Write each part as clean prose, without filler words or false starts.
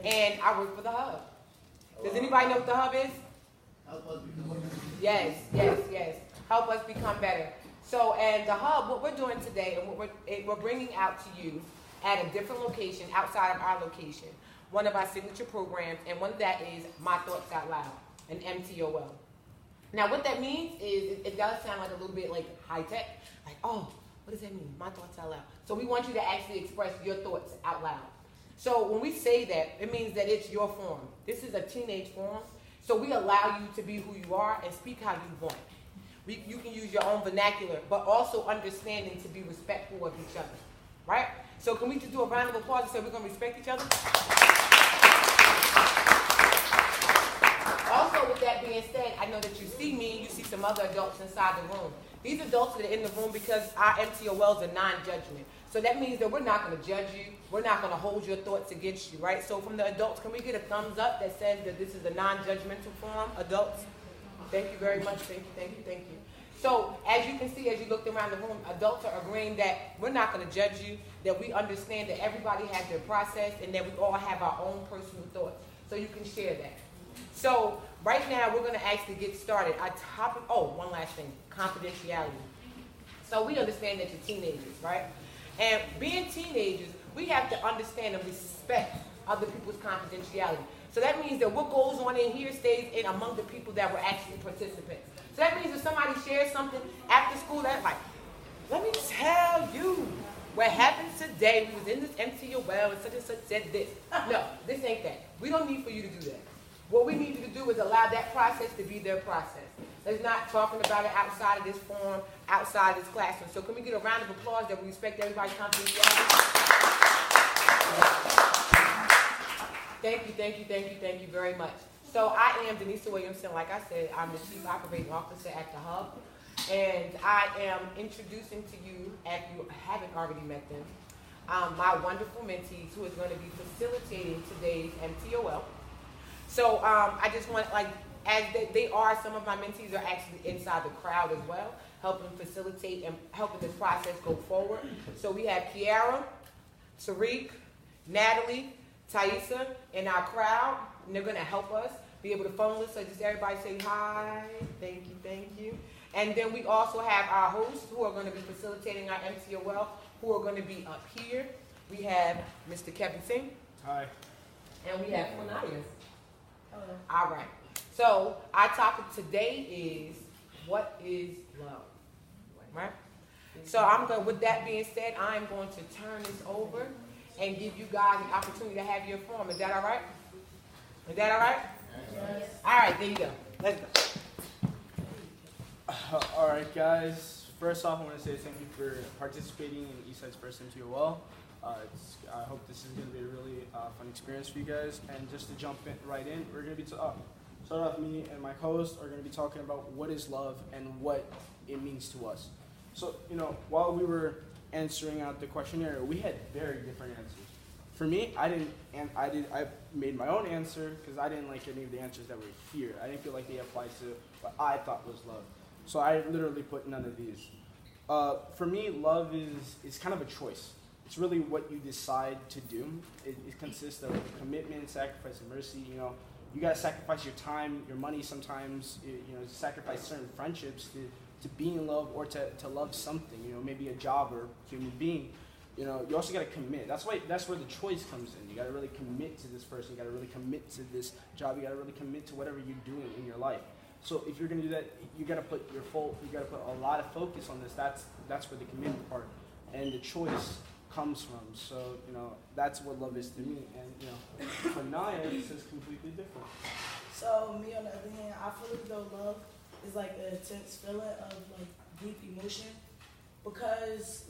and I work for the Hub. Does anybody know what the Hub is? Help us become better. Yes. Help us become better. So, and the Hub, what we're doing today, and what we're bringing out to you at a different location outside of our location, one of our signature programs, and one of that is My Thoughts Out Loud, an MTOL. Now, what that means is it does sound like a little bit like high tech, like, oh, what does that mean? My thoughts out loud. So we want you to actually express your thoughts out loud. So when we say that, it means that it's your forum. This is a teenage forum, so we allow you to be who you are and speak how you want. You can use your own vernacular, but also understanding to be respectful of each other, right? So can we just do a round of applause and say we're going to respect each other? Also, with that being said, I know that you see me and you see some other adults inside the room. These adults that are in the room because our MTOLs are non-judgment. So that means that we're not going to judge you. We're not going to hold your thoughts against you, right? So from the adults, can we get a thumbs up that says that this is a non-judgmental forum? Adults? Thank you very much. Thank you. So as you can see, as you looked around the room, adults are agreeing that we're not going to judge you, that we understand that everybody has their process and that we all have our own personal thoughts. So you can share that. So right now, we're going to actually get started. Our topic, one last thing, confidentiality. So we understand that you're teenagers, right? And being teenagers, we have to understand and respect other people's confidentiality. So that means that what goes on in here stays in among the people that were actually participants. So that means if somebody shares something after school, that's like, let me tell you what happened today. We was in this MTOL and such said this. No, this ain't that. We don't need for you to do that. What we need you to do is allow that process to be their process. Let's not talking about it outside of this forum, outside of this classroom. So can we get a round of applause that we respect everybody's confidentiality? Thank you very much. So I am Denise Williamson. Like I said, I'm the Chief Operating Officer at the Hub. And I am introducing to you, if you haven't already met them, my wonderful mentees who is going to be facilitating today's MTOL. So I just want, as they are, some of my mentees are actually inside the crowd as well, helping facilitate and helping this process go forward. So we have Kiara, Tariq, Natalie, Thaisa in our crowd, and they're going to help us be able to phone us. So just everybody say hi, thank you. And then we also have our hosts who are going to be facilitating our MTOL, who are going to be up here. We have Mr. Kevin Singh. Hi. And we have Cornelius. All right. So our topic today is what is love, right? So with that being said, I'm going to turn this over and give you guys the opportunity to have your forum. Is that all right? Is that all right? Yes. All right. There you go. Let's go. All right, guys. First off, I want to say thank you for participating in Eastside's first MTOL. I hope this is going to be a really fun experience for you guys. And just to jump right in, we're going to be start off. Me and my co-host are going to be talking about what is love and what it means to us. So, while we were answering out the questionnaire, we had very different answers. For me, I made my own answer because I didn't like any of the answers that were here. I didn't feel like they applied to what I thought was love. So I literally put none of these. For me, love is kind of a choice. It's really what you decide to do. It consists of commitment, sacrifice, and mercy. You gotta sacrifice your time, your money sometimes. Sacrifice certain friendships to be in love or to love something. Maybe a job or a human being. You also gotta commit. That's where the choice comes in. You gotta really commit to this person. You gotta really commit to this job. You gotta really commit to whatever you're doing in your life. So if you're gonna do that, you gotta put a lot of focus on this. That's where the commitment part and the choice comes from. So that's what love is to me. And for Naya, this is completely different. So me on the other hand, I feel as though love is like an intense feeling of deep emotion, because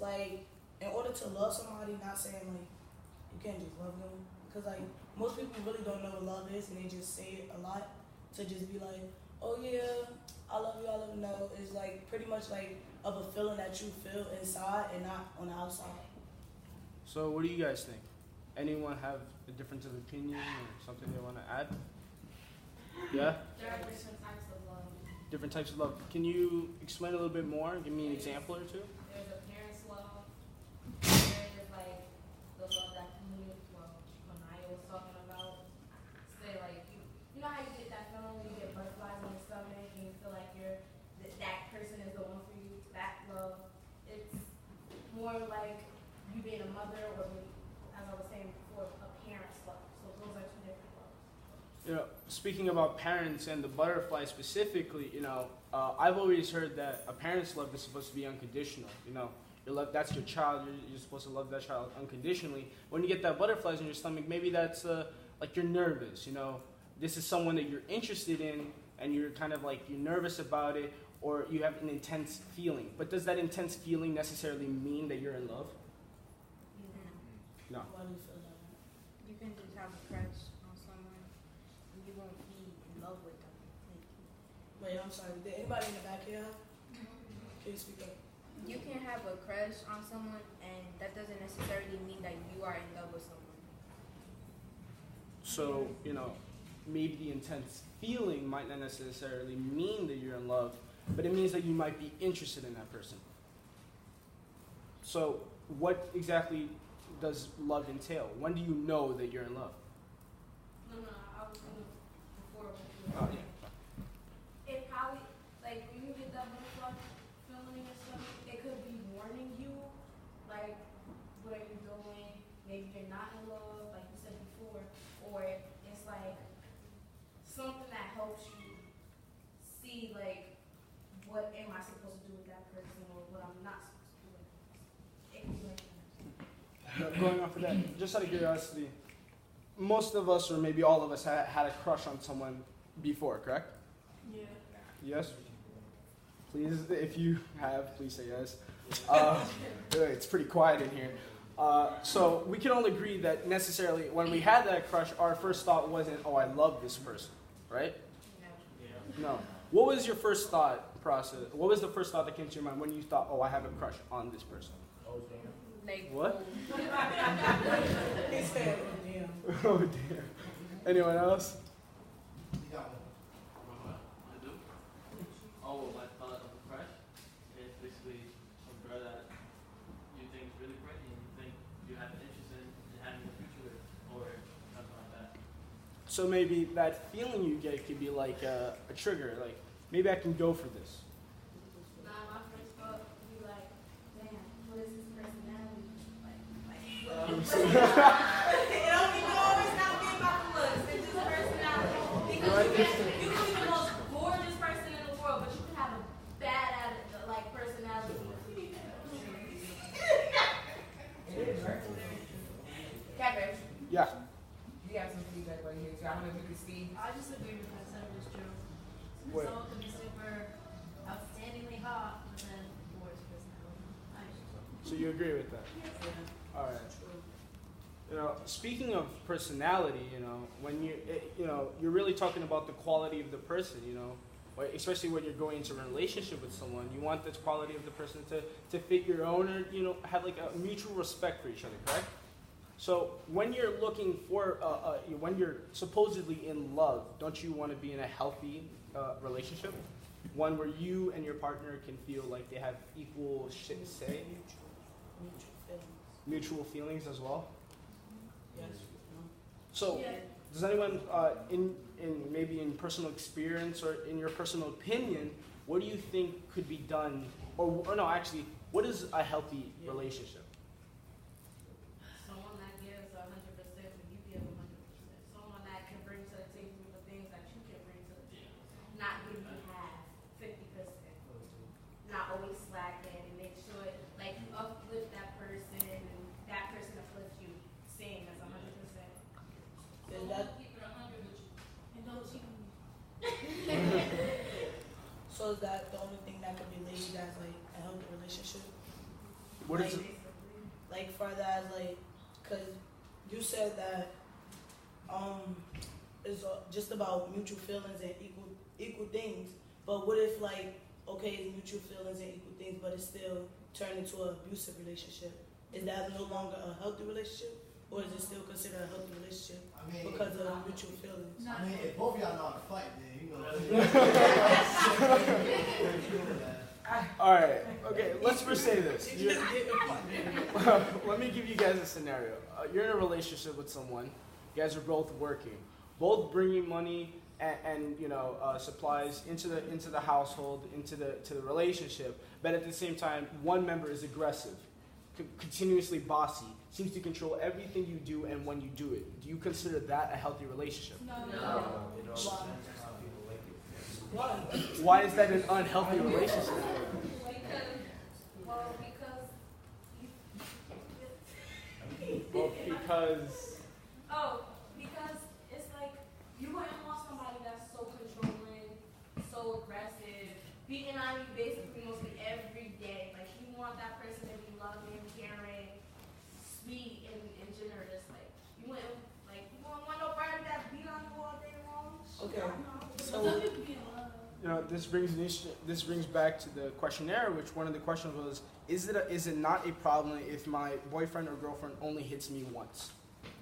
in order to love somebody, not saying you can't just love them, because most people really don't know what love is and they just say it a lot to just be like, oh yeah, I love you. No, it's pretty much of a feeling that you feel inside and not on the outside. So what do you guys think? Anyone have a difference of opinion or something they want to add? Yeah? There are different types of love. Different types of love. Can you explain a little bit more? Give me an example or two? There's a parent's love. There is the love that Manaya was talking about. mother, or maybe, as I was saying before, a parent's love. So those are two different loves. You know, speaking about parents and the butterfly specifically, I've always heard that a parent's love is supposed to be unconditional. That's your child. You're supposed to love that child unconditionally. When you get that butterflies in your stomach, maybe that's like you're nervous. This is someone that you're interested in, and you're kind of like you're nervous about it, or you have an intense feeling. But does that intense feeling necessarily mean that you're in love? No. Why do you feel that? You can just have a crush on someone and you won't be in love with them. Wait, I'm sorry. Did anybody in the back here? Can you speak up? You can have a crush on someone and that doesn't necessarily mean that you are in love with someone. So, maybe the intense feeling might not necessarily mean that you're in love, but it means that you might be interested in that person. So, what exactly does love entail? When do you know that you're in love? No, I was thinking before. Oh, yeah. It probably, like, when you get that butterfly feeling and stuff, it could be warning you, like, what are you doing? Maybe you're not in love, like you said before, or it's like something that helps you see, like, what am I supposed to do with that person, or what I'm not supposed to do with that person. It can be like that. Going off of that, just out of curiosity, most of us, or maybe all of us, had a crush on someone before, correct? Yeah. Yes? Please, if you have, please say yes. It's pretty quiet in here. So we can all agree that necessarily when we had that crush, our first thought wasn't, oh, I love this person, right? No. What was your first thought process? What was the first thought that came to your mind when you thought, oh, I have a crush on this person? Like, What? He said, damn. Oh, damn. Anyone else? You got one. I do. Oh, my thought of a crush is basically a girl that you think is really pretty and you think you have an interest in having a future with, or something like that. So maybe that feeling you get could be like a trigger, like maybe I can go for this. Nah, my first thought would be like, damn, what is his personality? It don't even always not be about the looks. It's just personality. Because you can be the most gorgeous person in the world, but you can have a bad personality. Kevin, Yeah. you have some feedback right here, so I don't know if you can see. I just agree with that. That is true. What? Someone could be super outstandingly hot, but then the worst personality. So you agree with that? All right. Speaking of personality, when you're really talking about the quality of the person, especially when you're going into a relationship with someone, you want this quality of the person to fit your own, or have like a mutual respect for each other, correct? So when you're looking for, when you're supposedly in love, don't you want to be in a healthy relationship? One where you and your partner can feel like they have equal shit to say? Mutual feelings as well? Yes. So, does anyone, in maybe in personal experience or in your personal opinion, what do you think could be done, or no, actually, what is a healthy relationship? Someone that gives 100% when you give 100%. Someone that can bring to the table the things that you can bring to the table. Not give you half, 50%. Not always slacking, and make sure like you uplift that person and that person uplifts you, same as 100%. Is that, Keep it 100 with you. And don't cheat on me. so is that the only thing that could be labeled as like a healthy relationship? What is it? Like further as like, cause you said that it's just about mutual feelings and equal things. But what if like, okay, it's mutual feelings and equal things, but it's still turned into an abusive relationship? Is that no longer a healthy relationship, or is it still considered a healthy relationship I mean, because of mutual feelings? I mean, if both of y'all know how to fight, then All right. Okay. Let's first say this. Let me give you guys a scenario. You're in a relationship with someone. You guys are both working, both bringing money and supplies into the household, into the relationship. But at the same time, one member is aggressive. continuously bossy, seems to control everything you do and when you do it. Do you consider that a healthy relationship? No. Why is that an unhealthy relationship? Because it's like you wouldn't want somebody that's so controlling, so aggressive, beating on you basically mostly every day. Like you want that person to be loving, caring, sweet, and generous. Like you wouldn't want nobody that beat on you all day long. Okay. So This brings back to the questionnaire, which one of the questions was, is it not a problem if my boyfriend or girlfriend only hits me once?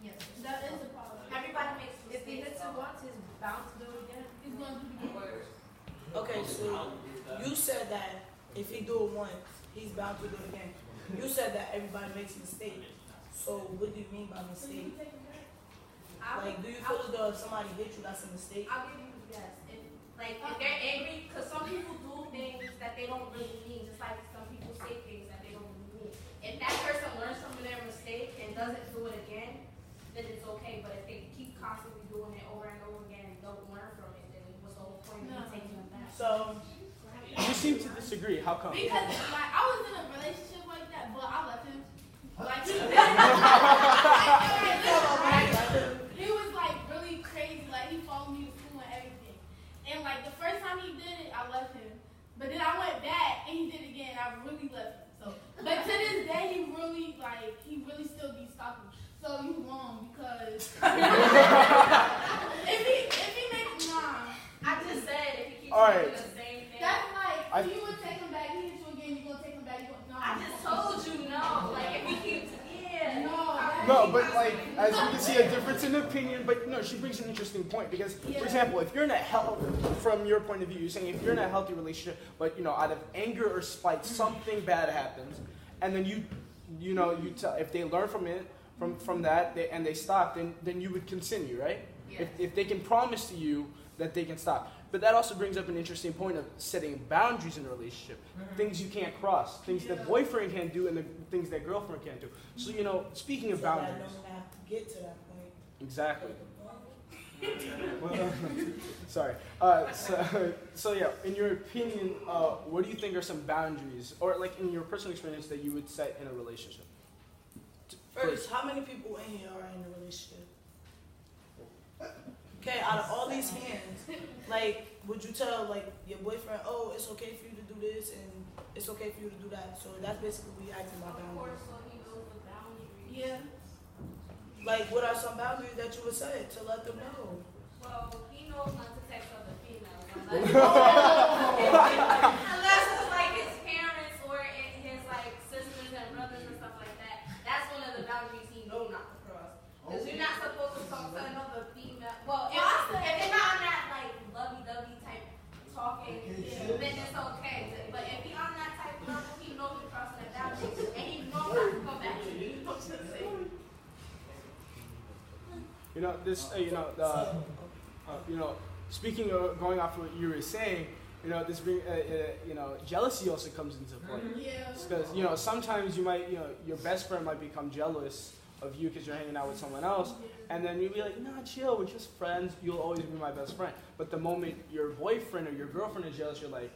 Yes, that is a problem. Everybody makes mistakes. If he hits it once, he's bound to do it again. He's going to do it again. okay, so you said that if he do it once, he's bound to do it again. You said that everybody makes mistakes. So what do you mean by mistake? Like, do you feel as though if somebody hit you, that's a mistake? I'll give you yes. If they're angry, because some people do things that they don't really mean, just like some people say things that they don't really mean. If that person learns from their mistake and doesn't do it again, then it's okay. But if they keep constantly doing it over and over again and don't learn from it, then what's the whole point of taking them back? So You seem to disagree. How come? Because like I was in a relationship like that, but I left him. Like he was like really crazy. Like he followed me to school and everything. And like the first time he did it, I left him. But then I went back and he did it again. I really left him. So, but to this day, he really still be stalking me. So you wrong because if he makes I just said if he keeps All right. doing the same thing. that's like you would take him back. He hit you again. You gonna take him back? You gonna, no. I just told you no. Like if he keeps No, but like, as you can see, a difference in opinion. But no, she brings an interesting point because, for example, if you're in a from your point of view, you're saying if you're in a healthy relationship, but out of anger or spite, something bad happens, and then if they learn from it, from that, and they stop, then you would continue, right? Yes. If they can promise to you that they can stop. But that also brings up an interesting point of setting boundaries in a relationship. Things you can't cross, things that boyfriend can't do, and the things that girlfriend can't do. So, speaking of boundaries. That don't have to get to that point. Exactly. Sorry. So yeah, in your opinion, what do you think are some boundaries, or like in your personal experience, that you would set in a relationship? First, how many people in here are in a relationship? Okay, out of all these hands, like, would you tell like your boyfriend, oh, it's okay for you to do this and it's okay for you to do that? So that's basically what we acting about boundaries. so he knows the boundaries. Yeah. Like, what are some boundaries that you would set to let them know? Well, he knows not to text other females unless it's like his parents or his like sisters and brothers and stuff like that. That's one of the boundaries he knows not to cross. Because you're not supposed to talk to another female. Well, if they're not on that like lovey-dovey type talking, then it's okay. But if he's on that type of level, he knows he's crossing that boundary, and he knows not to come back to you. Speaking of going off what you were saying, jealousy also comes into play. Yeah. Because sometimes you might, your best friend might become jealous of you because you're hanging out with someone else, and then you'll be like, nah, chill, we're just friends. You'll always be my best friend. But the moment your boyfriend or your girlfriend is jealous, you're like,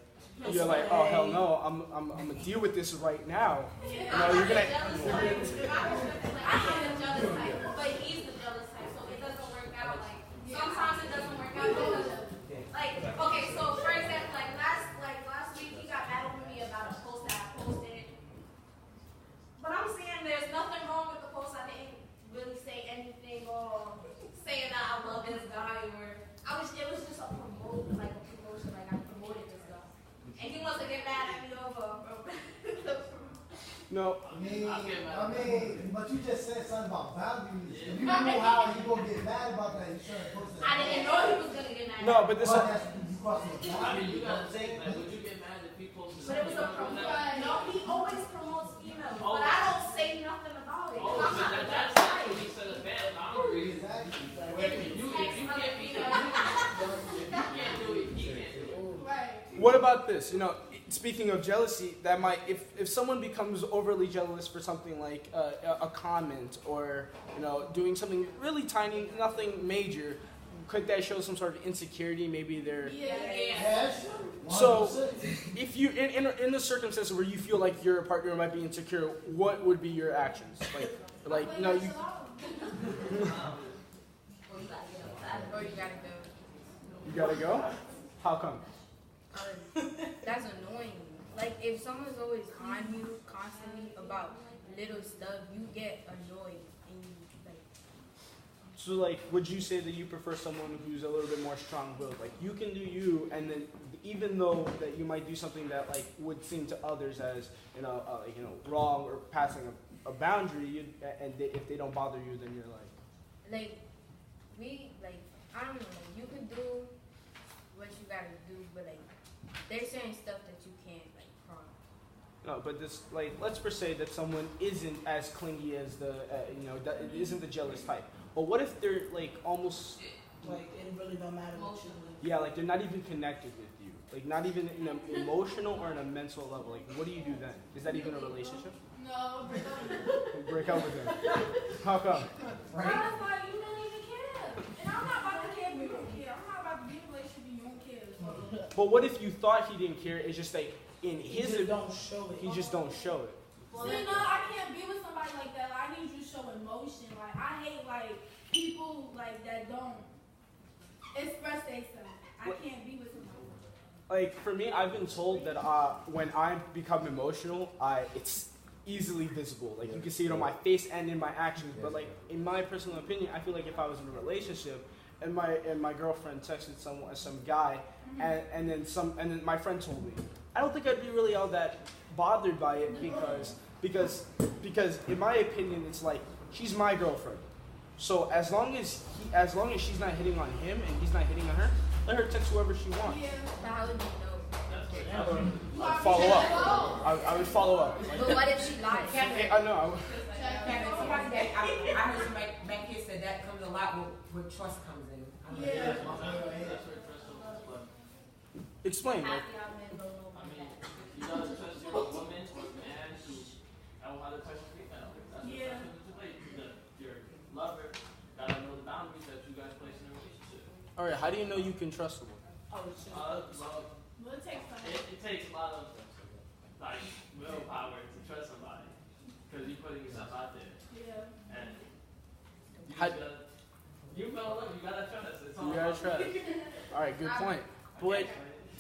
oh hell no, I'm gonna deal with this right now. You're gonna. I'm the jealous type, but he's the jealous type, so it doesn't work out. Like sometimes it doesn't work out because, okay, so for example, last week he got mad with me about a post that I posted, but I'm saying there's nothing wrong with the post. I didn't really say anything or saying that I love this guy or it was just a promotion, like I promoted this guy, and he wants to get mad at me over. No. But you just said something about boundaries. If you know how you gonna get mad about that, you shouldn't post that. I didn't know he was gonna get mad. No, but this. You crossing the boundary. You gotta think, like, would you get mad if people But it was a promotion. No, he always promotes females, but I don't say nothing about it. Oh, I'm but not that's right. when he set a bad boundary. Exactly. If you can't be that, if you can't do it, he can't do it. Right. What about this? speaking of jealousy, that might, if someone becomes overly jealous for something like a comment or, doing something really tiny, nothing major, could that show some sort of insecurity? Maybe they're... Yes. So, 100%. if you, in the circumstances where you feel like your partner might be insecure, what would be your actions? Like you... Or you gotta go. You gotta go? How come? That's annoying. Like, if someone's always on you constantly about little stuff, you get annoyed. And you, like... So, would you say that you prefer someone who's a little bit more strong-willed? Like, you can do you, and then even though that you might do something that, would seem to others as, wrong or passing a boundary, if they don't bother you, then you're like... I don't know, you can do what you gotta do, but, there's certain stuff that you can't, promise. No, but this, let's say that someone isn't as clingy as that isn't the jealous type. But what if they're, almost... it really don't matter what you do. Yeah, they're not even connected with you. Not even in an emotional or in a mental level. What do you do then? Is that even a relationship? No, break up with them. Break up with them. How come? Right? I was like, you don't even care. And I'm not about to care if you don't care. I'm not about to be in a relationship if you don't care. So. But what if you thought he didn't care? It's just in his... He just don't show it. He just don't show it. See, no, I can't be with somebody like that. I need you to show emotion. I hate, people, that don't express themselves. I can't be with somebody. For me, I've been told that when I become emotional, it's easily visible. You can see it on my face and in my actions. But in my personal opinion, I feel like if I was in a relationship and my girlfriend texted some guy, and then my friend told me, I don't think I'd be really all that bothered by it because in my opinion, it's she's my girlfriend. So as long as she's not hitting on him and he's not hitting on her, let her text whoever she wants. Yeah. But how would you know? I'd follow up. I would follow up. But what if she lies? I know. I heard somebody back here said that comes a lot where trust comes in. Yeah. That's where trust comes from. Explain. I mean, you gotta trust your woman or man to know how to touch your female. That's what Yeah. trust comes into play. Your lover gotta know the boundaries that you guys place in a relationship. All right. How do you know you can trust someone? Well, it takes time. It takes a lot of willpower to trust somebody because you're putting yourself out there. Yeah. And How- you fell in love, you gotta trust. It's all You gotta about trust. All right. Good point. But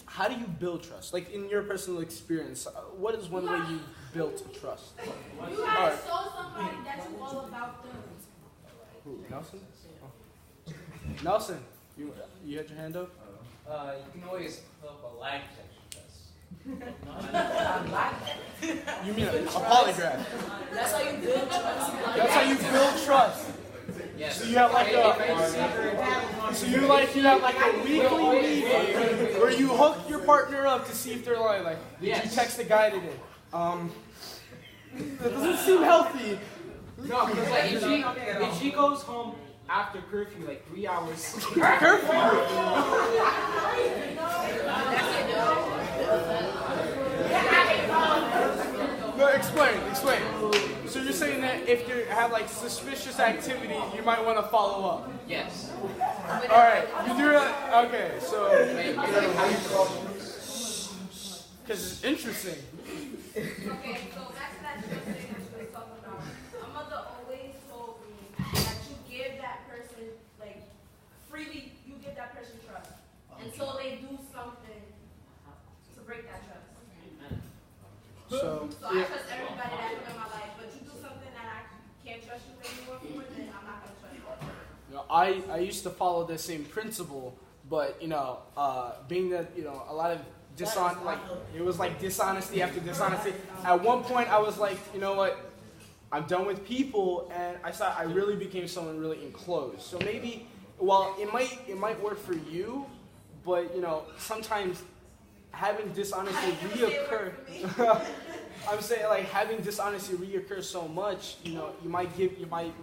how do you build trust? In your personal experience, what is one way you built trust? You gotta show somebody that you all about them. Who? Nelson? Oh. Nelson, you had your hand up? You can always hook a lie detector test. You mean a polygraph? That's how you build trust. That's how you build trust. Yes. So you have you have a weekly meeting where you hook your partner up to see if they're lying. Did you text the guy today? That doesn't seem healthy. No, because if she goes home after curfew, 3 hours. Curfew. No, explain. So you're saying that if you have suspicious activity, you might want to follow up. Yes. All right, you do that. Okay, so because it's interesting. Okay, so back to that trust thing that you was talking about. My mother always told me that you give that person, freely, you give that person trust until they do something to break that trust. So I trust everybody that come in my life, but you do something that I can't trust you anymore for, then I'm not gonna trust you. I used to follow the same principle, but being that a lot of it was dishonesty after dishonesty. At one point, I was like, you know what? I'm done with people, and I really became someone really enclosed. So maybe, it might work for you, but sometimes having dishonesty reoccur. I'm saying having dishonesty reoccur so much, you might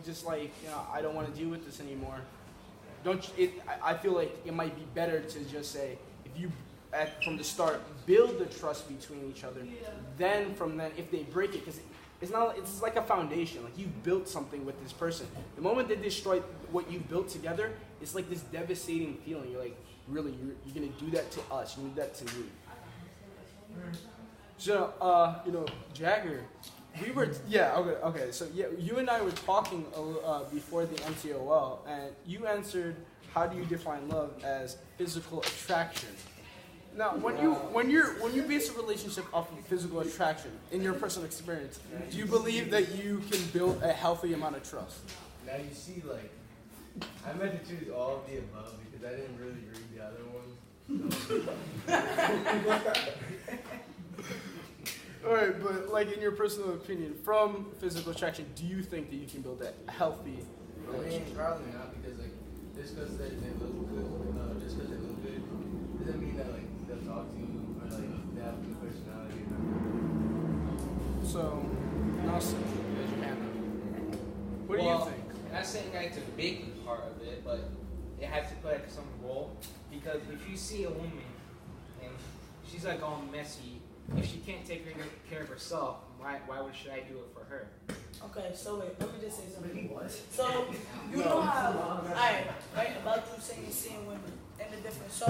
just I don't want to deal with this anymore. I feel like it might be better to just say, if you from the start, build the trust between each other. Then from then, if they break it, because it's like a foundation. Like you built something with this person. The moment they destroy what you built together, it's like this devastating feeling. You're like, really, you're gonna do that to us? You do that to me? So, Jagger, we were okay. So yeah, you and I were talking before the MTOL, and you answered, how do you define love as physical attraction? Now, when you base a relationship off of physical attraction, in your personal experience, do you believe that you can build a healthy amount of trust? Now you see, like, I meant to choose all of the above because I didn't really read the other ones. All right, but like in your personal opinion, from physical attraction, do you think that you can build a healthy relationship? I mean, probably not because like just because they look good, just because they look good, doesn't mean that like they'll talk to you or like they have a good personality. So, Nelson, raise your hand up. What do you think? Not saying like it's a big part of it, but it has to play like some role. Because if you see a woman and she's like all messy, if she can't take care of herself, why should I do it for her? Okay, so wait, let me just say something. So, you know how, right, about you saying seeing women and the difference. So,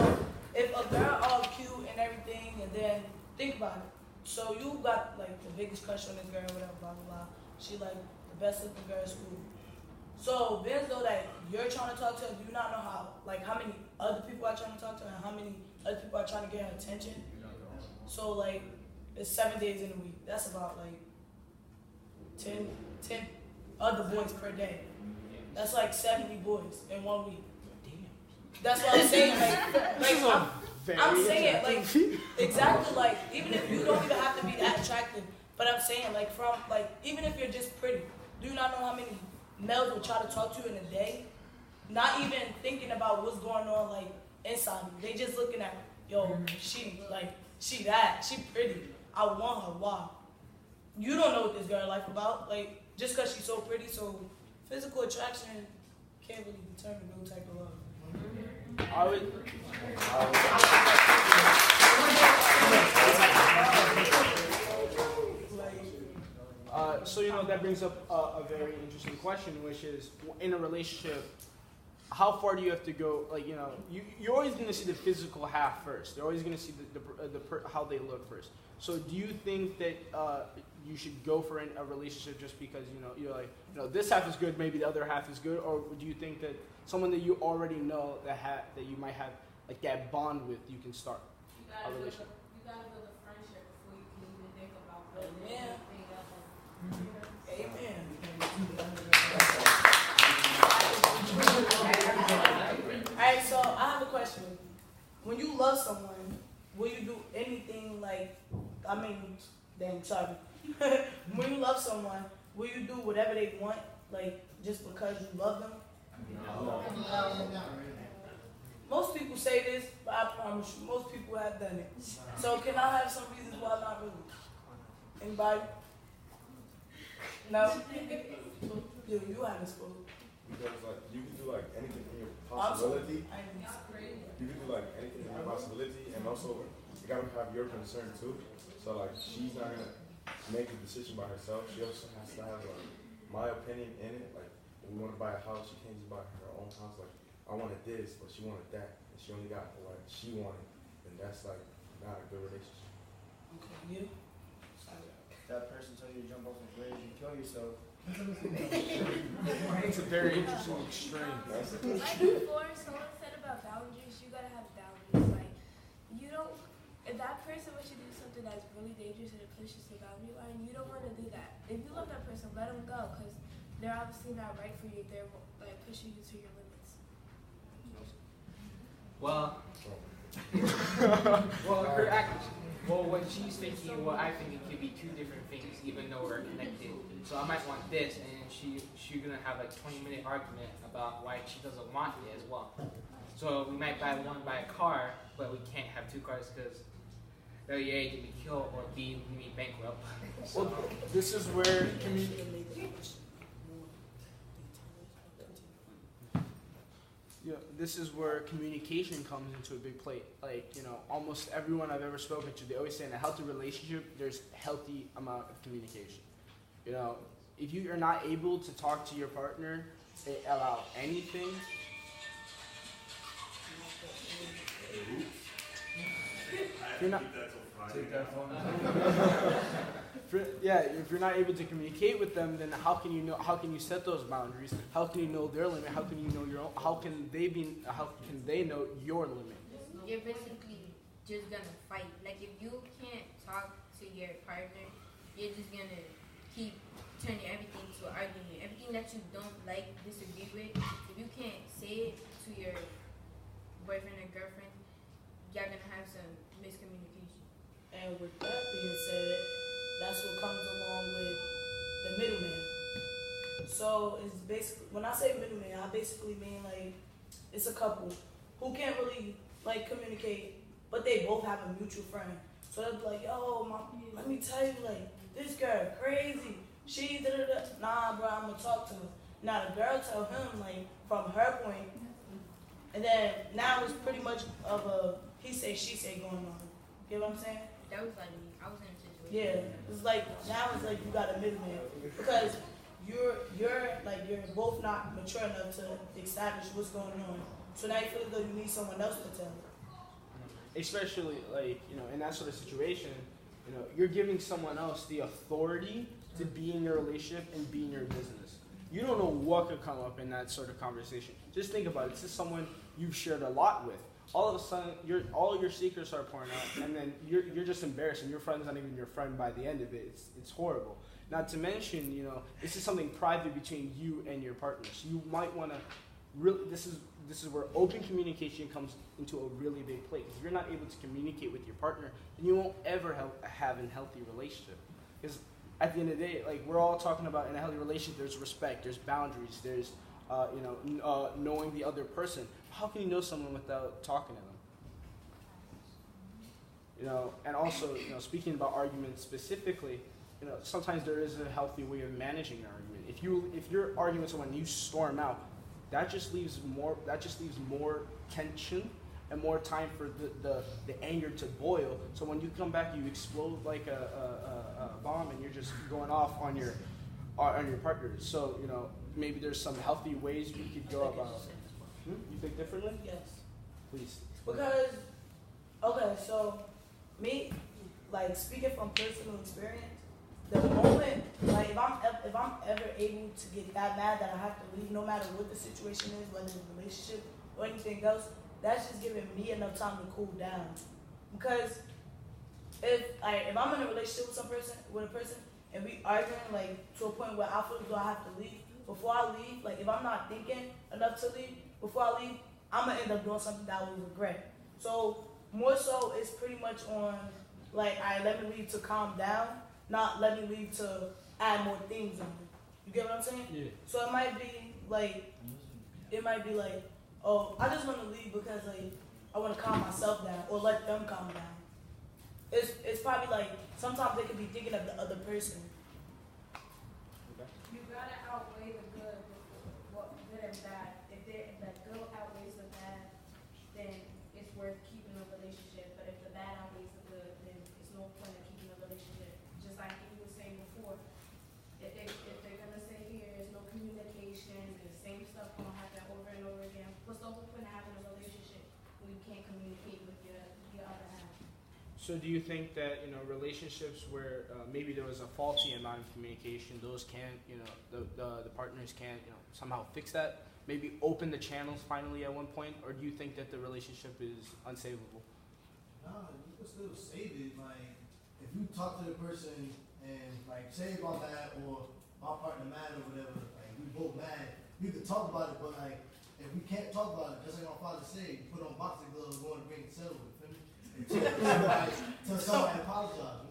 if a girl all cute and everything, and then think about it. So, you got like the biggest crush on this girl, whatever, blah, blah, blah. She like the best looking girl in school. So, being as though that you're trying to talk to her, do you not know how many other people are trying to talk to her and how many other people are trying to get her attention? So, like, it's 7 days in a week. That's about, like, 10 other boys per day. That's like 70 boys in 1 week. That's what I'm saying. I'm saying, like, exactly, like, even if you don't even have to be that attractive, but I'm saying, like, even if you're just pretty, do you not know how many males will try to talk to you in a day? Not even thinking about what's going on, like, inside you. They just looking at, yo, she pretty. I want her. Why? You don't know what this girl life about. Like, just because she's so pretty, so physical attraction can't really determine no type of love. I would. So that brings up a very interesting question, which is in a relationship, how far do you have to go? Like, you're always going to see the physical half first. You're always going to see how they look first. So do you think that you should go for a relationship just because you're like, this half is good, maybe the other half is good, or do you think that someone that you already know that you might have like that bond with, you can start a relationship? You gotta build a friendship before you can even think about building Amen. anything else. Amen. Alright, so I have a question. When you love someone, will you do anything when you love someone, will you do whatever they want, like, just because you love them? No. Most people say this, but I promise you, most people have done it. So can I have some reasons why not really? Anybody? No? You haven't spoken. Because like you can do like anything in your possibility. You can do like anything in your possibility, and also you gotta have your concern too. So like she's not gonna make a decision by herself. She also has to have like my opinion in it. Like if we want to buy a house, she can't just buy her own house. Like I wanted this, but she wanted that, and she only got what she wanted, and that's like not a good relationship. Okay, you? That person told you to jump off a bridge and kill yourself. It's a very interesting extreme. Like before, someone said about boundaries, you gotta have boundaries. Like, if that person wants you to do something that's really dangerous and it pushes the boundary line, you don't want to do that. If you love that person, let them go, because they're obviously not right for you. They're like pushing you to your limits. What she's thinking and what I think, it could be two different things, even though we're connected. So I might want this, and she's gonna have like 20-minute argument about why she doesn't want it as well. So we might buy a car, but we can't have two cars because A, get me killed, or B, me bankrupt. So, well, this is where this is where communication comes into a big play. Like, almost everyone I've ever spoken to, they always say in a healthy relationship, there's healthy amount of communication. If you are not able to talk to your partner about anything, if you're not, if you're not able to communicate with them, then how can you set those boundaries? How can you know their limit? How can you know your own? How can they know your limit? You're basically just gonna fight. Like, if you can't talk to your partner, you're just gonna keep turning everything to an argument. Everything that you don't like, disagree with, if you can't say it to your boyfriend or girlfriend, you're gonna have some miscommunication. And with that being said, that's what comes along with the middleman. So it's basically, when I say middleman, I basically mean like it's a couple who can't really like communicate, but they both have a mutual friend. So they'll be like, yo, mom, let me tell you, like, this girl crazy. She da-da-da. Nah, bro, I'm gonna talk to her. Now the girl tell him like from her point, and then now it's pretty much of a he say she say going on. You know what I'm saying? That was like me. I was in a situation. Yeah, it's like now it's like you got a middleman because you're both not mature enough to establish what's going on. So now you feel as though you need someone else to tell. Especially in that sort of situation, you're giving someone else the authority to be in your relationship and be in your business. You don't know what could come up in that sort of conversation. Just think about it. This is someone you've shared a lot with. All of a sudden, all your secrets are pouring out, and then you're just embarrassed, and your friend's not even your friend by the end of it. It's horrible. Not to mention, this is something private between you and your partner. So you might want to really. This is where open communication comes into a really big place. If you're not able to communicate with your partner, then you won't ever have a healthy relationship. Because at the end of the day, like we're all talking about in a healthy relationship, there's respect, there's boundaries, there's knowing the other person. How can you know someone without talking to them? And also, speaking about arguments specifically, sometimes there is a healthy way of managing an argument. If you're arguing with someone and you storm out, that just leaves more tension and more time for the anger to boil. So when you come back, you explode like a bomb, and you're just going off on your partner. So maybe there's some healthy ways we could go about. You think differently? Yes. Please. Because, okay, so me, like speaking from personal experience, the moment, like if I'm ever able to get that mad that I have to leave, no matter what the situation is, whether it's a relationship or anything else, that's just giving me enough time to cool down. Because if I'm in a relationship with a person, and we arguing like to a point where I feel as though I have to leave, before I leave, like if I'm not thinking enough to leave, before I leave, I'm gonna end up doing something that I will regret. So more so, it's pretty much on like, let me leave to calm down, not let me leave to add more things on it. You get what I'm saying? Yeah. So it might be like, oh, I just want to leave because like I want to calm myself down or let them calm down. It's probably like sometimes they could be thinking of the other person. You gotta outweigh the good with the good and bad. If the good outweighs the bad, then it's worth keeping a relationship. But if the bad outweighs the good, then it's no point in keeping a relationship. Just like you were saying before, if they're gonna say here there's no communication and the same stuff gonna happen over and over again, what's the whole point of having a relationship when you can't communicate with your other half? So do you think that relationships where maybe there was a faulty amount of communication, those can't the partners can't somehow fix that? Maybe open the channels finally at one point, or do you think that the relationship is unsavable? No, you can still save it. Like if you talk to the person and like say about that or my partner mad or whatever, like we both mad, we could talk about it, but like if we can't talk about it, just like my father said, you put on boxing gloves, go in the ring and settle it. Feel me? Until somebody apologize,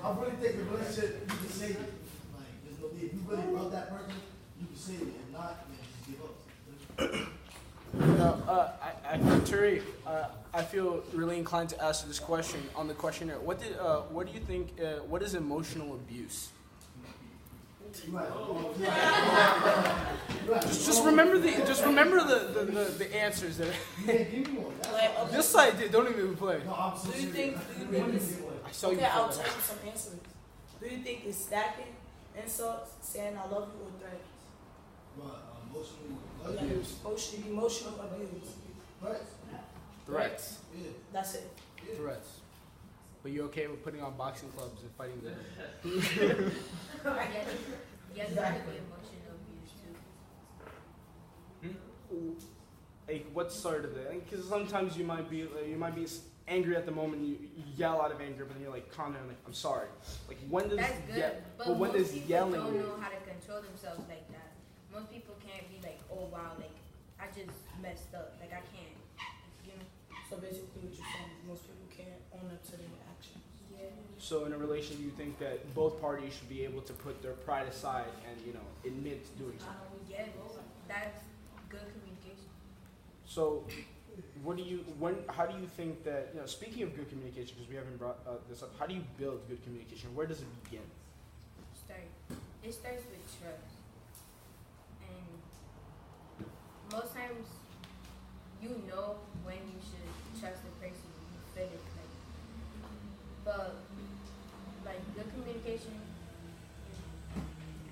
I really think the relationship, you can save it. Like, there's no need. If you really love that person, you can save it. If not, then just give up. Turi, I feel really inclined to ask this question on the questionnaire. What do you think? What is emotional abuse? Just remember the answers that. This side did. Don't even play. Do you think it's, I saw you. okay, I'll tell you some answers. Do you think it's stacking insults, saying I love you, or threats? Emotional abuse. Threats. Yeah. That's it. Threats. But you okay with putting on boxing clubs and fighting them? Yes, that could be emotional abuse too. Like what sort of it? Because sometimes you might be angry at the moment. You yell out of anger, but then you're like calm down. Like I'm sorry. Like when does That's good, but when does yelling? Most people don't know how to control themselves like that. Most people can't be like, oh wow, like I just messed up. Like I can't. You know. So basically, what you're saying is most people can't own up to their actions. Yeah. So in a relationship, you think that both parties should be able to put their pride aside and admit to doing something. Yeah, that's good communication. So, how do you think that, speaking of good communication, because we haven't brought this up, how do you build good communication? Where does it begin? It starts with trust. And most times, you know when you should trust the person, you feel it. But, good communication, you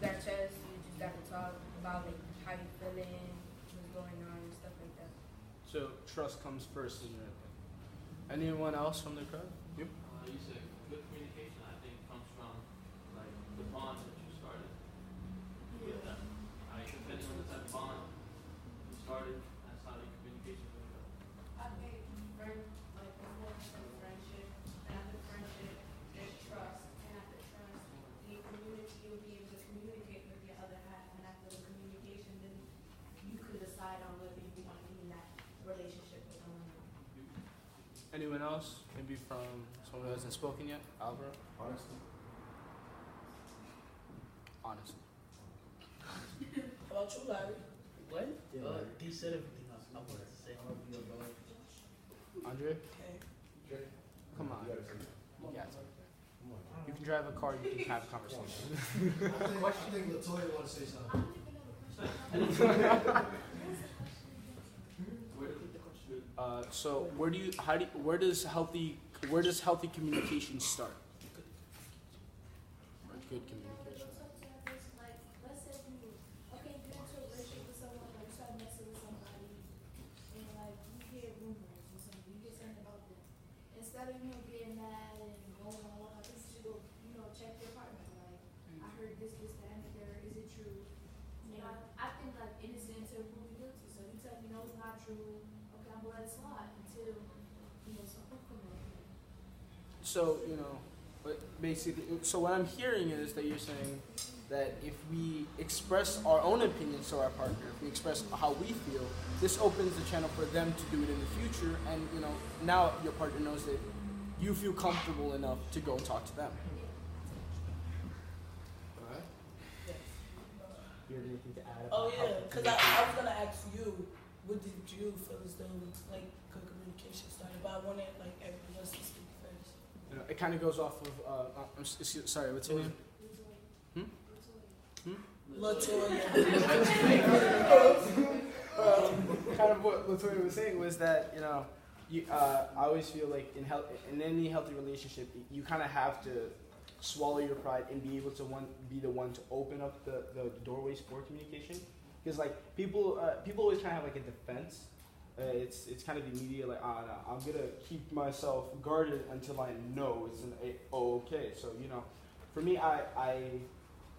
gotta trust, you just gotta talk about, how you feeling, what's going on, and stuff like that. So trust comes first in your opinion. Anyone else from the crowd? You? You said good communication, I think, comes from the bond that you started with them. Depending on the type of bond you started, that's how the communication is going to go. I think friendship, and after friendship, there's trust, and after trust, the community, you'll be able to communicate with your other half, and after the communication, then you could decide on whether you want to be in that relationship with someone. Anyone else? Maybe from someone who hasn't spoken yet? Alvaro? Honestly. Honestly. How about you, Larry? What? He said everything else I wanted to say. Andre? Okay. Come on. You got it. You can drive a car, you can have a conversation. I think Latoya wants to say something. So where does healthy communication start? Or good communication. Like, let's say you get into a relationship with someone, you start messing with somebody, and you hear rumors or something, you get something about them. Instead of getting mad and going on, I think you should go, check your partner. I heard this, that, and the third. Is it true? I think innocent until proven guilty. So you tell me no, it's not true. Okay, I'm gonna let it slide until something comes up. So, but basically, so what I'm hearing is that you're saying that if we express our own opinions to our partner, if we express how we feel, this opens the channel for them to do it in the future, and now your partner knows that you feel comfortable enough to go and talk to them. Alright? You have anything to add? Oh yeah, because I was gonna ask you, what did you feel as though good communication started? But I wanted everyone else to speak first. It kind of goes off of. Sorry, what's your name? Latoya. Kind of what Latoya was saying was that I always feel like in any healthy relationship, you kind of have to swallow your pride and be able to be the one to open up the doorways for communication. Because people always kind of have a defense. It's kind of immediate, no, I'm gonna keep myself guarded until I know it's okay. So for me, I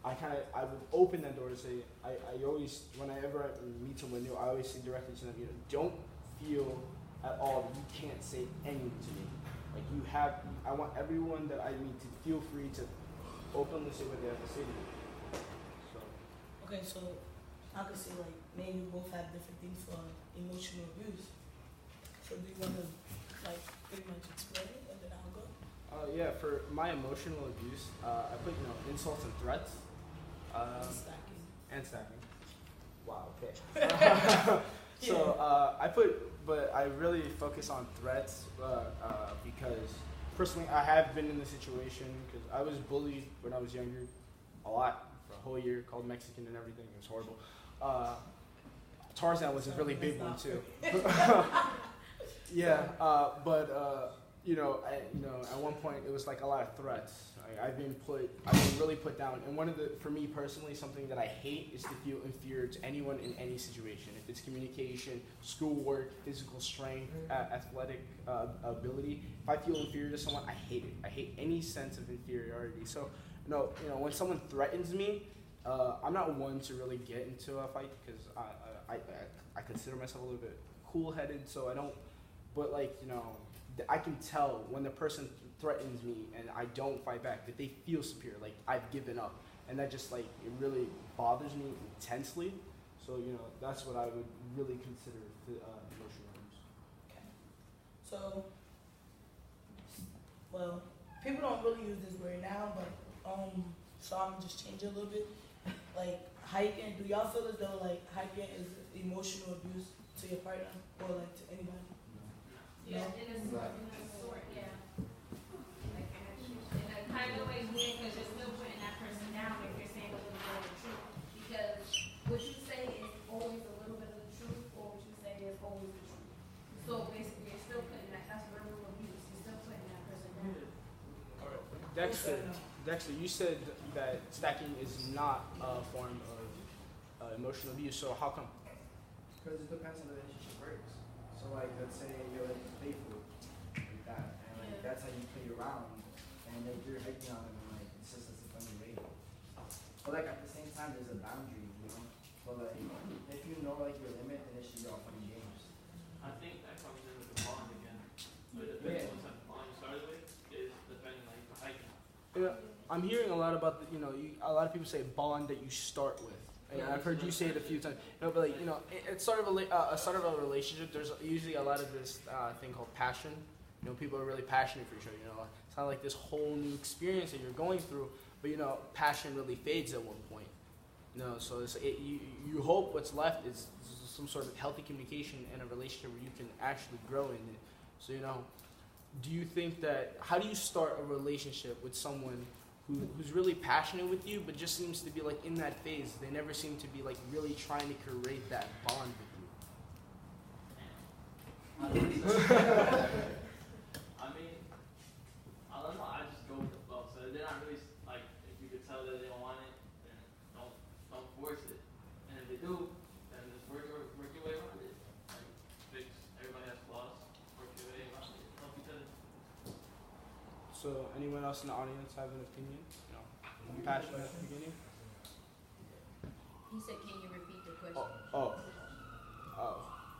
would open that door to say I always, whenever I meet someone new, I always say directly to them, don't feel at all that you can't say anything to me. I want everyone that I meet to feel free to openly say what they have to say to me. So. Okay, so I could say me and you both have different things for emotional abuse. So do you want to pretty much explain it and then I'll go? Yeah, for my emotional abuse, I put insults and threats. And stacking. Wow. Okay. But I really focus on threats because personally I have been in this situation because I was bullied when I was younger, a lot, for a whole year, called Mexican and everything. It was horrible. Tarzan was a really big one too. Yeah, but at one point it was like a lot of threats. I've been really put down. And for me personally, something that I hate is to feel inferior to anyone in any situation. If it's communication, schoolwork, physical strength, athletic ability, if I feel inferior to someone, I hate it. I hate any sense of inferiority. So, when someone threatens me, I'm not one to really get into a fight because I consider myself a little bit cool-headed, so I don't. But I can tell when the person threatens me and I don't fight back that they feel superior, like I've given up, and that just it really bothers me intensely. So that's what I would really consider the emotional abuse. Okay. So, well, people don't really use this word now, but so I'm gonna just change it a little bit. Like hiking, do y'all feel as though hiking is emotional abuse to your partner or to anybody? Yeah, in a sort, yeah. In a kind of way, yeah, because you're still putting that person down if you're saying a little bit of the truth. Because what you say is always a little bit of the truth, or what you say is always the truth. So basically, you're still putting that's verbal abuse. You're still putting that person down. Dexter, you said that stacking is not a form of emotional abuse. So how come? Because it depends on the relationship works. So let's say you're faithful like that, and that's how you play around, and you're hiking on it, and it's just a funny way. But at the same time, there's a boundary, But if you know your limit, then it should be all fun and games. I think that comes in with the bond again. But depending on what type of bond you started with, is depending for hiking. Yeah, I'm hearing a lot about a lot of people say bond that you start with. And I've heard you say it a few times. But it's sort of a start of a relationship. There's usually a lot of this thing called passion. People are really passionate for each other. It's not like this whole new experience that you're going through. But passion really fades at one point. So you hope what's left is some sort of healthy communication and a relationship where you can actually grow in it. So do you think how do you start a relationship with someone who's really passionate with you, but just seems to be in that phase? They never seem to be really trying to create that bond with you. I mean, I don't know. I just go with the flow. So they're not really if you could tell that they don't want it, then don't force it. And if they do, then just work your way around it. Everybody has flaws. Work your way around it. Help each other. So anyone else in the audience have an opinion? Passionate at the beginning? He said, can you repeat the question?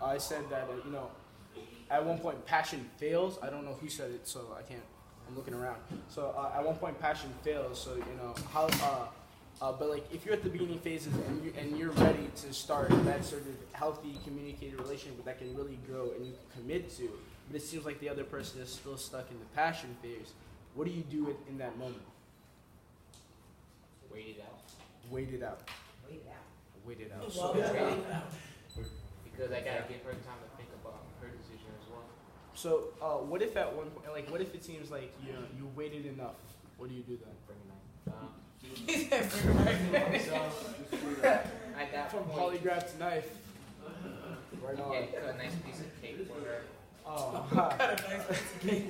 I said that, at one point passion fails. I don't know who said it, so I can't, I'm looking around. So at one point passion fails, so, how, but if you're at the beginning phases and you're ready to start that sort of healthy communicated relationship that can really grow and you can commit to, but it seems like the other person is still stuck in the passion phase, what do you do in that moment? Wait it out. Wait it out. Wait it out. So, because I gotta give her time to think about her decision as well. So, what if at one point, what if it seems like you waited enough? What do you do then? Bring a knife. At that From point, polygraph to knife. Right on. yeah, cut a nice piece of cake for her. Oh. Cut a nice piece of cake.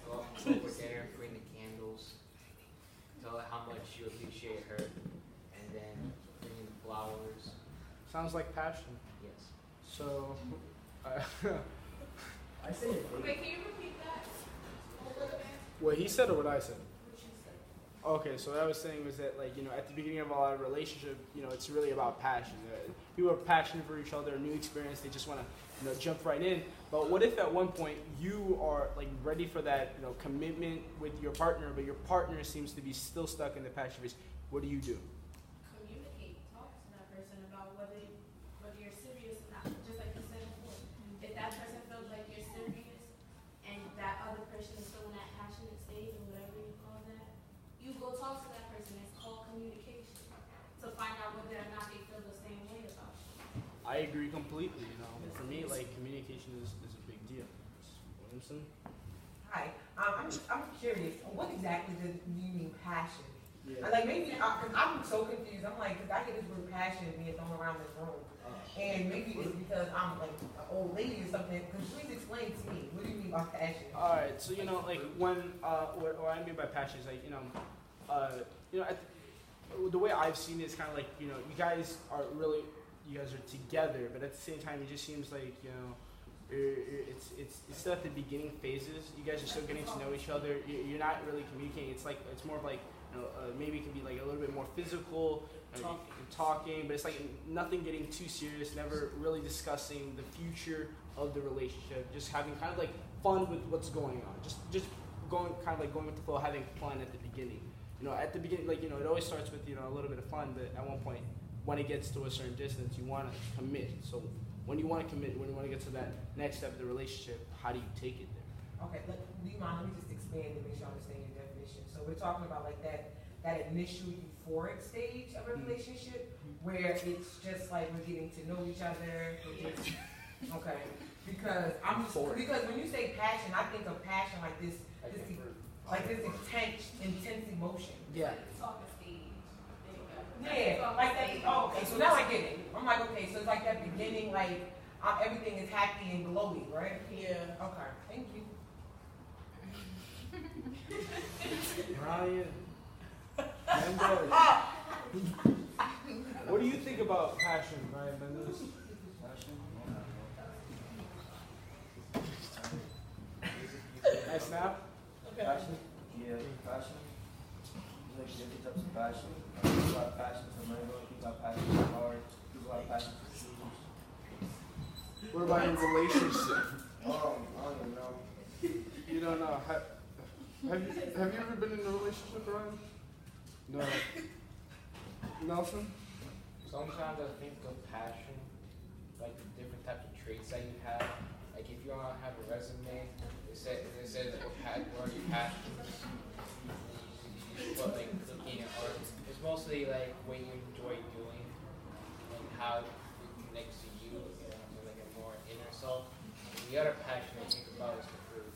Go for dinner, bring the candles, tell her how much you appreciate her, and then bring in the flowers. Sounds like passion. Yes. So, I say it. Wait, can you repeat that? what he said or what I said? What you said. Okay, so what I was saying was that, at the beginning of a lot of relationship, it's really about passion. People are passionate for each other, new experience, they just want to, jump right in. But what if at one point you are, ready for that, commitment with your partner, but your partner seems to be still stuck in the passion phase? What do you do? Communicate, talk to that person about whether you're serious or not. Just like you said before, if that person feels like you're serious and that other person is still in that passionate stage or whatever you call that, you go talk to that person. It's called communication to find out whether or not they feel the same way about you. I agree completely. For me, communication is a big deal. Williamson? Hi, I'm curious. What exactly do you mean passion? Yeah. And like maybe, cause I'm so confused. I'm like, cause I hear this word passion being thrown around this room. And maybe it's because I'm like an old lady or something. Cause please explain to me, what do you mean by passion? Alright, so like when, what I mean by passion is like, the way I've seen it is kind of like, you guys are together, but at the same time, it just seems like, it's still at the beginning phases. You guys are still getting to know each other. You're not really communicating. It's more of like, maybe it can be like a little bit more physical, talking, but it's like nothing getting too serious, never really discussing the future of the relationship, just having kind of like fun with what's going on. Just going with the flow, having fun at the beginning. At the beginning, like, it always starts with, a little bit of fun, but at one point, when it gets to a certain distance, you want to commit. So when you want to commit, when you want to get to that next step of the relationship, how do you take it there? Okay, do you mind, let me just expand to make sure I understand your definition. So we're talking about like that initial euphoric stage of a relationship where it's just like we're getting to know each other. Okay, because when you say passion, I think of passion like this intense emotion. Yeah. Yeah, like that. Oh, okay. So now I get it. I'm like, okay. So it's like that beginning, like everything is happy and glowy, right? Yeah. Okay. Thank you. Ryan. What do you think about passion, Ryan Mendes? Passion? Nice snap? Okay. Passion? Yeah, passion. There's like different types of passion. People have passion for money, people have passion for art, people have passion for shoes. What about your relationship? I don't even know. You don't know. Have you ever been in a relationship, Ryan? No. Nelson? Sometimes I think of passion, like the different types of traits that you have. Like if you want to have a resume, it says what are your passions? But like looking at art, it's mostly like what you enjoy doing and how it connects to you, like a more inner self. And the other passion I think about is the fruit.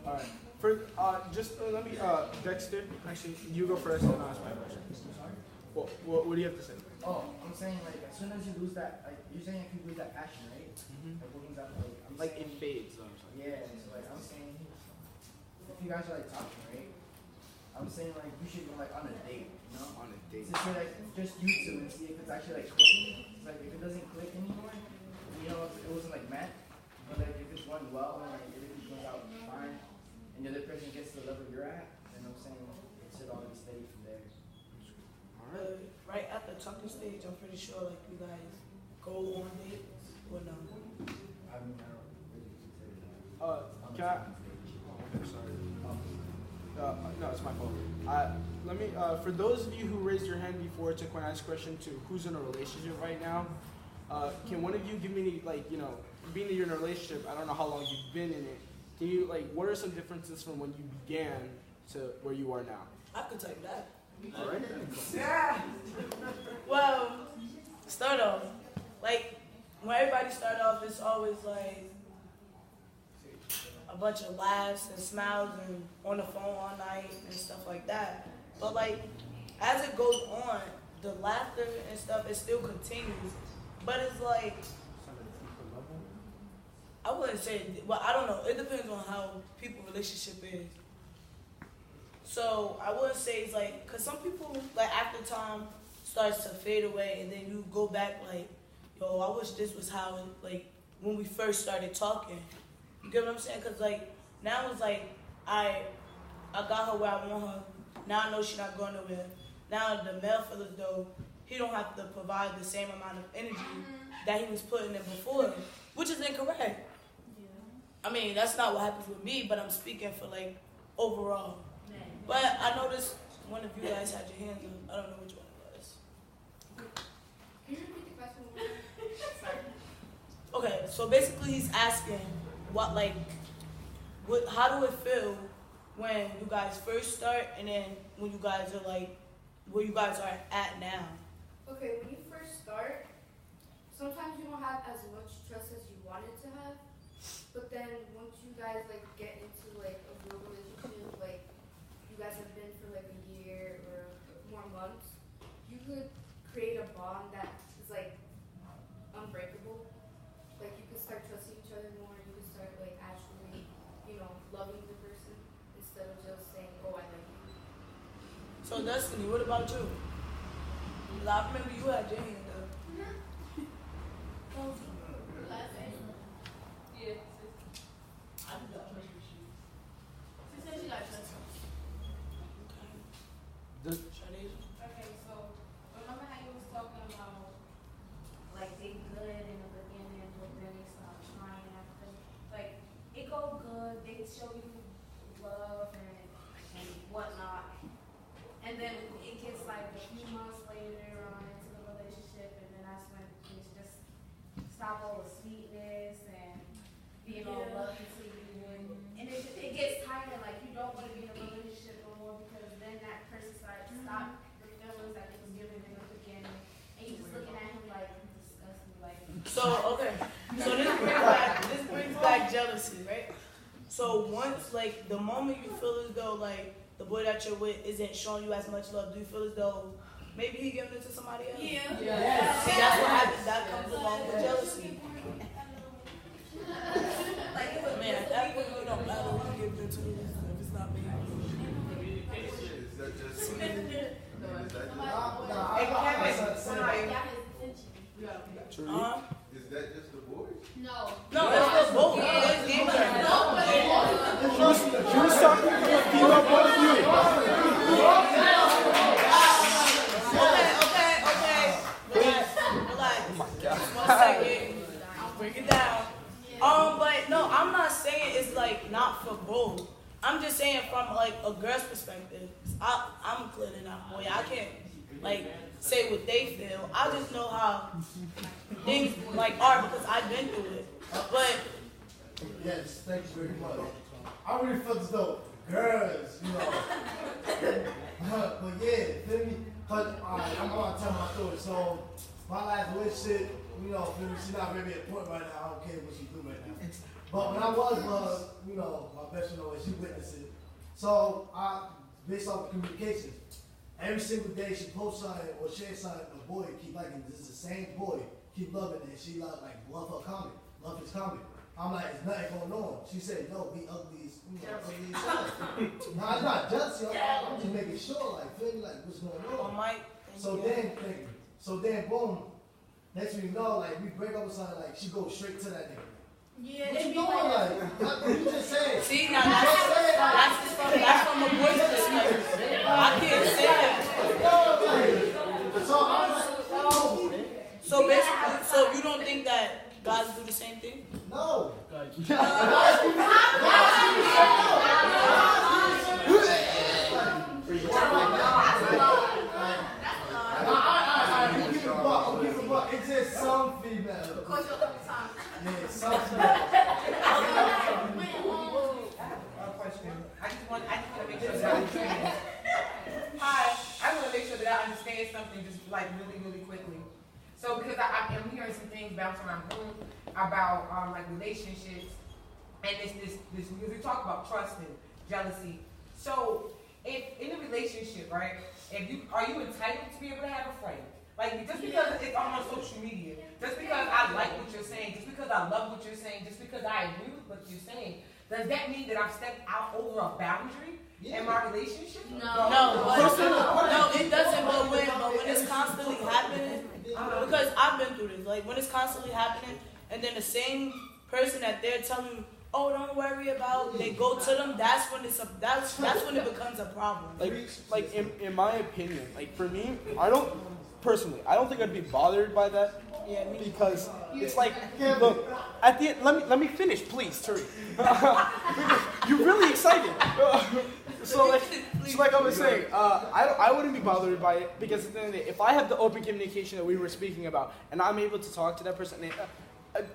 All right. Let me, Dexter, actually, you go first and I'll ask my question. What do you have to say? Oh, I'm saying like as soon as you lose that, like you're saying if you lose that passion, right? Mm-hmm. Like what means that? Like I'm Like saying, it fades. yeah. So like I'm saying, if you guys are like talking, right? I'm saying like you should go like on a date, On a date. So like just you two and see if it's actually like clicking. It's like if it doesn't click anymore, it wasn't like meant. But like if it's going well and like everything goes out fine, and the other person gets to the level you're at, then I'm saying it should all be steady from there. Right at the talking stage, I'm pretty sure like you guys go on dates or no. I mean, I don't really consider that. Can I? Okay, sorry. No, it's my fault. Let me. For those of you who raised your hand before to when I asked question to who's in a relationship right now, can one of you give me being that you're in a relationship? I don't know how long you've been in it. Can you what are some differences from when you began to where you are now? I could tell you that. All right. Yeah. Well, start off like when everybody start off, it's always like a bunch of laughs and smiles and on the phone all night and stuff like that. But like as it goes on, the laughter and stuff it still continues. But it's like I wouldn't say, well, I don't know. It depends on how people's relationship is. So I wouldn't say it's like, cause some people like after time starts to fade away, and then you go back like, yo, I wish this was how like when we first started talking. You get what I'm saying? Cause like now it's like I got her where I want her. Now I know she's not going nowhere. Now the male fellas though, he don't have to provide the same amount of energy that he was putting in before, which is incorrect. I mean, that's not what happens with me, but I'm speaking for like overall. But I noticed one of you guys had your hands up. I don't know which one it was. Can you repeat the question? Sorry. Okay, so basically he's asking how do it feel when you guys first start and then when you guys are like where you guys are at now? Okay, when you first start, sometimes you don't have as much trust as you wanted to have. But then once you guys like get into like a real relationship, like you guys have been for like a year unbreakable. Like you can start trusting each other more. You can start like actually, loving the person instead of just saying, "Oh, I like you." So Destiny, what about you? I remember you had your hand up. Yeah. I do got trust issues. She said she got trust issues. Okay, so remember how you was talking about like they good in the beginning, but then they stop trying after. Like it go good, they show you love and whatnot, and then it gets like a few months later on into the relationship, and then that's when it's just stop all the sweetness and being all loving to you, and it gets tiring. Like you don't want to be in a relationship no more because then that person starts to stop the feelings that they was giving in the beginning, and you just looking at him like disgusting, like. So okay, so this brings back jealousy, right? So once like the moment you feel as though like the boy that you're with isn't showing you as much love, do you feel as though maybe he giving it to somebody else? Yeah. See, that's what happens. That comes along with jealousy. Man, at that point, it don't matter who you give it to if it's not me. Is that just Is that just the boys? No. No, it's both. It's game She was talking from a female point of view. Okay. Relax. One second. Break it down. But no, I'm not saying it's like not for both. I'm just saying from like a girl's perspective. I'm clear enough, boy. I can't like say what they feel. I just know how things like are because I've been through it. But yes, thank you very much. I really felt as though girls, but yeah, feel me? Cause I'm gonna tell my story. So my last relationship, feel me? She's not very important right now. I don't care what she do right now. But when I was, my best friend, she witnessed it. So based off of communication, every single day she posts something or shares something, a boy keep liking this is the same boy, keep loving it. She love her comment, love his comment. I'm like, it's nothing going on. She said, no, be ugly as ugly as hell. No, it's not jealousy. I'm just making sure, feel me, what's going on. So then, boom. Next thing you know, we break up with something, she goes straight to that nigga. Yeah, What you doing, you just said. see, now that's from a boy's perspective. I can't say that. So basically, so you don't think that guys do the same thing? No. It's just some females. Yeah, some females. I just want to make sure that I understand. Hi, I want to make sure that I understand something just really, really quickly. So because I'm hearing some things bounce around the room about relationships and this because we talk about trust and jealousy. So if in a relationship, right, are you entitled to be able to have a friend? Just because it's on social media, just because I like what you're saying, just because I love what you're saying, just because I agree with what you're saying, does that mean that I've stepped out over a boundary in my relationship? No, it doesn't. But when it's constantly happening, because I've been through this. When it's constantly happening, and then the same person that they're telling you, oh, don't worry about, they go to them. That's when that's when it becomes a problem. In my opinion, for me, I don't think I'd be bothered by that. Yeah, because it's look, at the end, let me finish, please, Turi. You're really excited. So like I was saying, I wouldn't be bothered by it because at the end of the day, if I have the open communication that we were speaking about, and I'm able to talk to that person,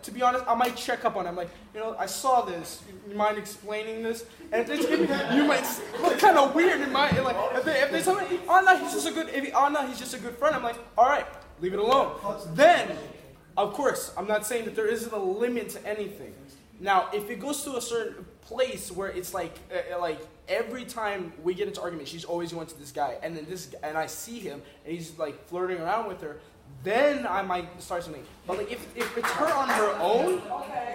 to be honest, I might check up on it. I'm like, I saw this. You mind explaining this? And you might look kind of weird in my if they tell me, oh no, he's just a good friend. I'm like, all right, leave it alone. Then, of course, I'm not saying that there isn't a limit to anything. Now, if it goes to a certain place where it's every time we get into argument, she's always going to this guy, and I see him, and he's flirting around with her. then I might start something. But like if it's her on her own,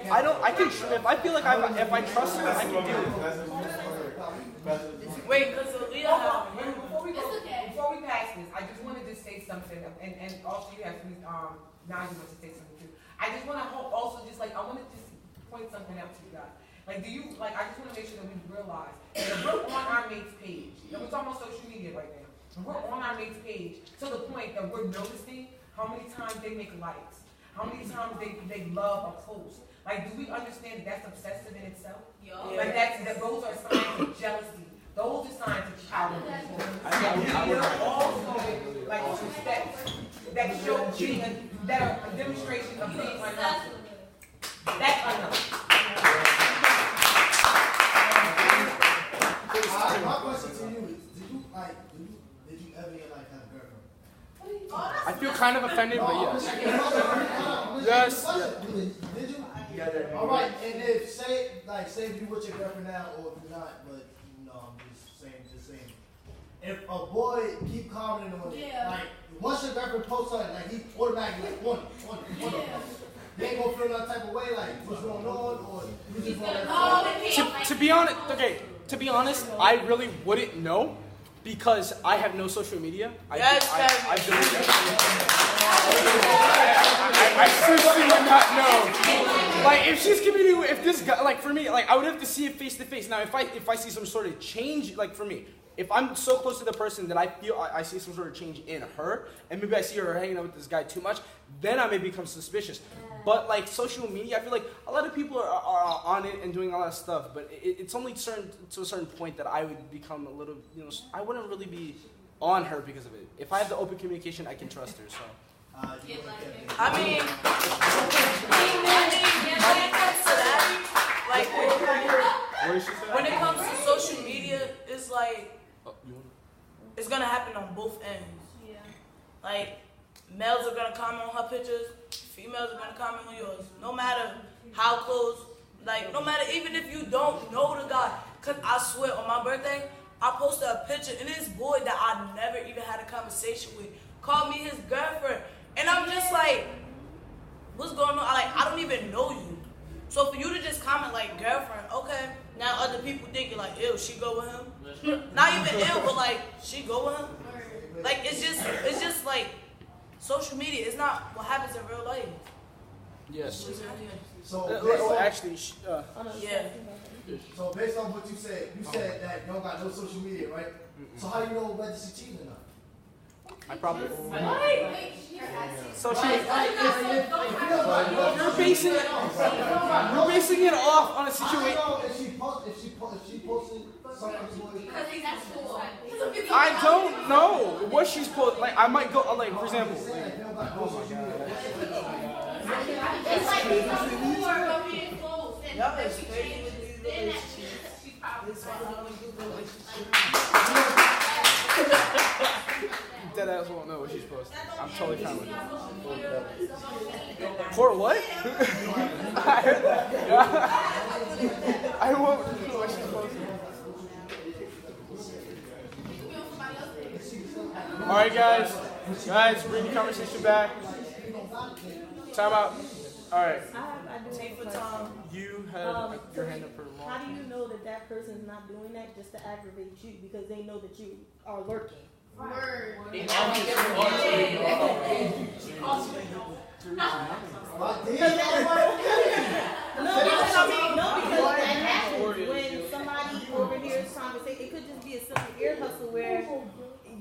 if I feel like if I trust her, I can do it. Wait, because Leah, before we pass this, I just wanted to say something, and also you have now you want to say something too. I just want to also just like I want to just point something out to you guys. Like, I just want to make sure that we realize that we're on our mate's page. And we're talking about social media right now. And we're on our mate's page to the point that we're noticing how many times they make likes, how many times they love a post. Like, do we understand that that's obsessive in itself? Yeah. Like, those are signs of jealousy. Those are signs of child abuse. Also, like, respect that show cheating, that are a demonstration of being unhealthy. That's unhealthy. My question to you is, did you ever have a girlfriend? I feel kind of offended, but yes. Yes. Did you? All right, and if say if you with your girlfriend now, or if you're not, but I'm just saying. If a boy keep commenting on it, like once your girlfriend posts something, like he automatically like on it. They ain't gonna feel that type of way, like what's going on, or you just want to be honest, I really wouldn't know because I have no social media. I seriously would not know. Like if she's giving you, if this guy, like for me, like I would have to see it face to face. Now, if I see some sort of change, like for me, if I'm so close to the person that I feel I see some sort of change in her, and maybe I see her hanging out with this guy too much, then I may become suspicious. But like social media, I feel like a lot of people are on it and doing a lot of stuff, but it's only to a certain point that I would become a little, I wouldn't really be on her because of it. If I have the open communication, I can trust her. So. When it comes to that, like when it comes to social media, it's like it's gonna happen on both ends. Yeah. Like males are gonna comment on her pictures, females are gonna comment on yours. No matter how close, like no matter even if you don't know the guy. Cause I swear on my birthday, I posted a picture and this boy that I never even had a conversation with called me his girlfriend. And I'm just like, what's going on? I don't even know you. So for you to just comment like girlfriend, okay, now other people thinking like, ew, she go with him? Not even ew, but like, she go with him? Like, it's just like, social media, it's not what happens in real life. Yes. So, actually, yeah. So based on what you said that you don't got no social media, right? Mm-hmm. So how do you know whether she's cheating or not? I probably. So you're basing it off on a situation. If she posted something. I don't know what she's posting. Like I might go like for example. It's like who are being close and if she changes, then she probably. Dead ass won't know what she's posting. I'm totally fine with it. For what? I heard that. I won't know what she's posting. Alright guys, bring the conversation back. Time out. Alright. Take for time. You had your hand up for a long How do you know that person's not doing that just to aggravate you because they know that you are lurking? Word. No, because that happens when somebody overhears conversation. It could just be a simple ear hustle where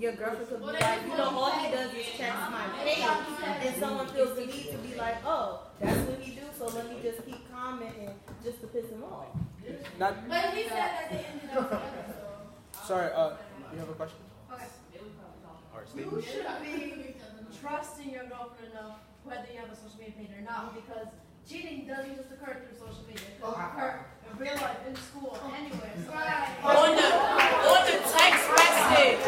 your girlfriend could be like, all he does is check my page, and someone feels the need to be like, oh, that's what he do, so let me just keep commenting just to piss him off. But he said that they ended up together, so. Sorry, you have a question? Okay. You should be trusting your girlfriend enough whether you have a social media page or not, because cheating doesn't just occur through social media. It could occur in real life, in school, anywhere. So on the text message.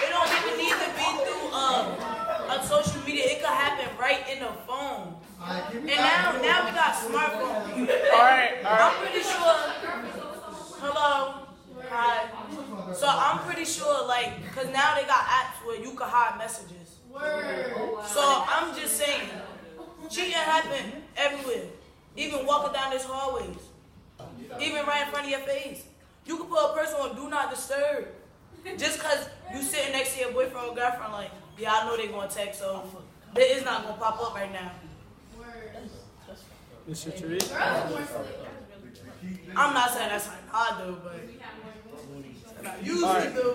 It don't even need to be through on social media. It could happen right in the phone. And now we got smartphones. All right. I'm pretty sure. Hello. Hi. So I'm pretty sure, like, cause now they got apps where you can hide messages. Even walking down this hallways. Even right in front of your face. You can put a person on do not disturb. Just because you sitting next to your boyfriend or girlfriend, like, yeah, I know they're going to text, so it's not going to pop up right now. Mr. Tariq? I'm not saying that's how I do, but I usually do.